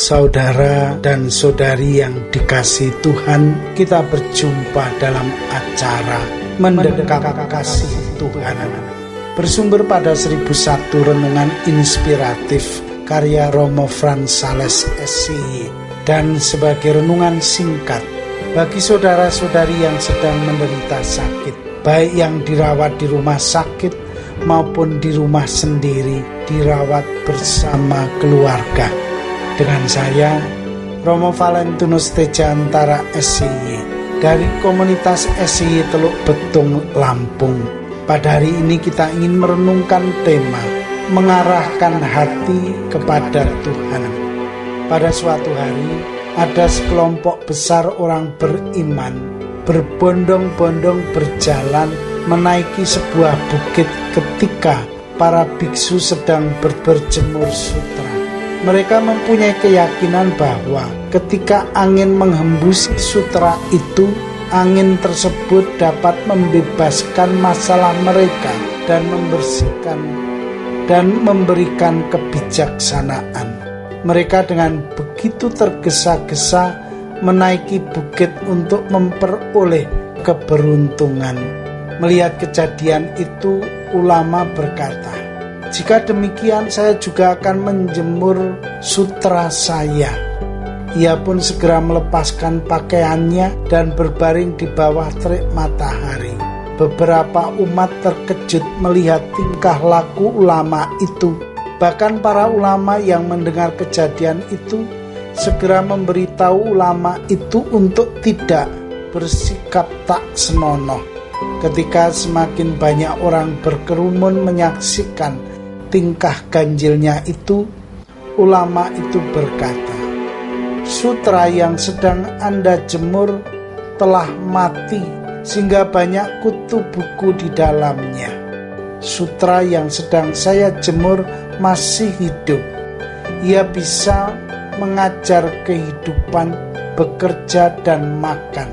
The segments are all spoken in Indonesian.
Saudara dan saudari yang dikasihi Tuhan, kita berjumpa dalam acara Mendekat Kasih Tuhan, bersumber pada 1001 renungan inspiratif karya Romo Frans Sales SCY, dan sebagai renungan singkat bagi saudara-saudari yang sedang menderita sakit, baik yang dirawat di rumah sakit maupun di rumah sendiri, dirawat bersama keluarga. Dengan saya, Romo Valentinus Tejantara SCY dari komunitas SCY Teluk Betung, Lampung. Pada hari ini kita ingin merenungkan tema mengarahkan hati kepada Tuhan. Pada suatu hari, ada sekelompok besar orang beriman berbondong-bondong berjalan menaiki sebuah bukit ketika para biksu sedang berjemur sutra. Mereka mempunyai keyakinan bahwa ketika angin menghembus sutra itu, angin tersebut dapat membebaskan masalah mereka dan membersihkan dan memberikan kebijaksanaan. Mereka dengan begitu tergesa-gesa menaiki bukit untuk memperoleh keberuntungan. Melihat kejadian itu, ulama berkata, "Jika demikian, saya juga akan menjemur sutra saya." Ia pun segera melepaskan pakaiannya dan berbaring di bawah terik matahari. Beberapa umat terkejut melihat tingkah laku ulama itu. Bahkan para ulama yang mendengar kejadian itu segera memberitahu ulama itu untuk tidak bersikap tak senonoh. Ketika semakin banyak orang berkerumun menyaksikan tingkah ganjilnya itu, ulama itu berkata, "Sutra yang sedang Anda jemur telah mati sehingga banyak kutu buku di dalamnya. Sutra yang sedang saya jemur masih hidup. Ia bisa mengajar kehidupan, bekerja dan makan.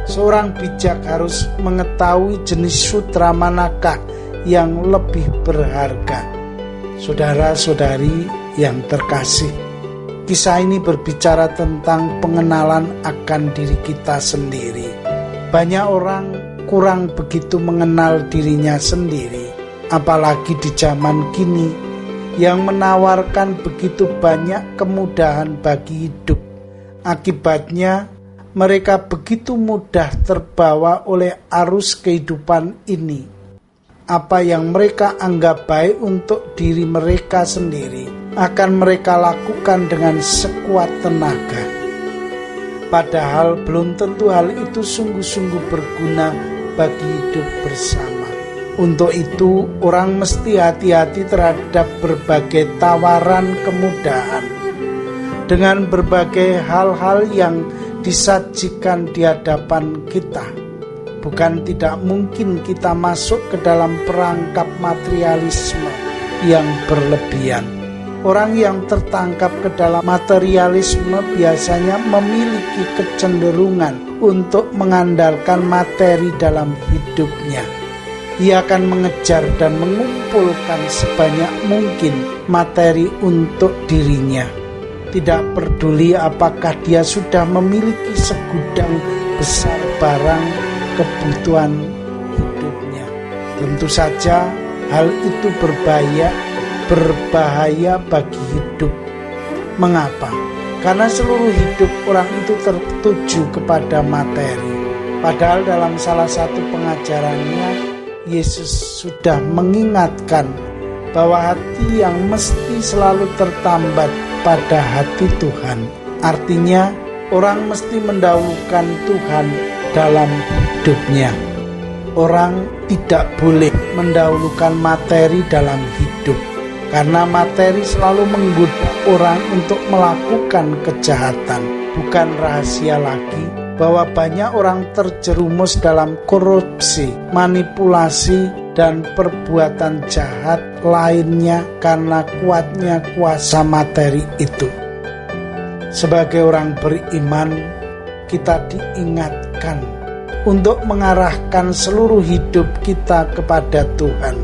Seorang bijak harus mengetahui jenis sutra manakah yang lebih berharga." Saudara-saudari yang terkasih, kisah ini berbicara tentang pengenalan akan diri kita sendiri. Banyak orang kurang begitu mengenal dirinya sendiri, apalagi di zaman kini yang menawarkan begitu banyak kemudahan bagi hidup. Akibatnya, mereka begitu mudah terbawa oleh arus kehidupan ini. Apa yang mereka anggap baik untuk diri mereka sendiri akan mereka lakukan dengan sekuat tenaga. Padahal belum tentu hal itu sungguh-sungguh berguna bagi hidup bersama. Untuk itu, orang mesti hati-hati terhadap berbagai tawaran kemudahan. Dengan berbagai hal-hal yang disajikan di hadapan kita, bukan tidak mungkin kita masuk ke dalam perangkap materialisme yang berlebihan. Orang yang tertangkap ke dalam materialisme biasanya memiliki kecenderungan untuk mengandalkan materi dalam hidupnya. Ia akan mengejar dan mengumpulkan sebanyak mungkin materi untuk dirinya. Tidak peduli apakah dia sudah memiliki segudang besar barang kebutuhan hidupnya. Tentu saja hal itu berbahaya bagi hidup. Mengapa? Karena seluruh hidup orang itu tertuju kepada materi. Padahal dalam salah satu pengajarannya, Yesus sudah mengingatkan bahwa hati yang mesti selalu tertambat pada hati Tuhan. Artinya, orang mesti mendahulukan Tuhan dalam hidupnya. Orang tidak boleh mendahulukan materi dalam hidup, karena materi selalu menggoda orang untuk melakukan kejahatan. Bukan rahasia lagi bahwa banyak orang terjerumus dalam korupsi, manipulasi, dan perbuatan jahat lainnya karena kuatnya kuasa materi itu. Sebagai orang beriman, kita diingatkan untuk mengarahkan seluruh hidup kita kepada Tuhan.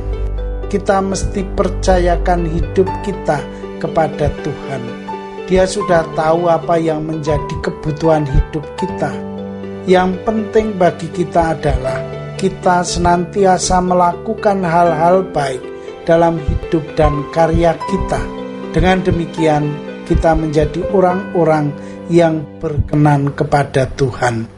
Kita mesti percayakan hidup kita kepada Tuhan. Dia sudah tahu apa yang menjadi kebutuhan hidup kita. Yang penting bagi kita adalah kita senantiasa melakukan hal-hal baik dalam hidup dan karya kita. Dengan demikian, kita menjadi orang-orang yang berkenan kepada Tuhan.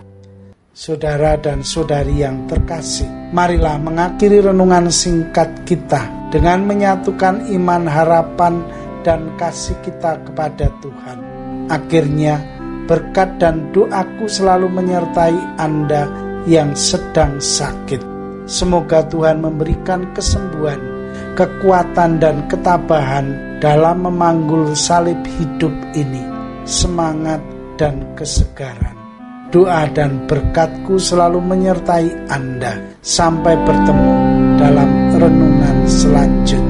Saudara dan saudari yang terkasih, marilah mengakhiri renungan singkat kita dengan menyatukan iman, harapan, dan kasih kita kepada Tuhan. Akhirnya, berkat dan doaku selalu menyertai Anda yang sedang sakit. Semoga Tuhan memberikan kesembuhan, kekuatan, dan ketabahan dalam memanggul salib hidup ini, semangat dan kesegaran. Doa dan berkatku selalu menyertai Anda. Sampai bertemu dalam renungan selanjutnya.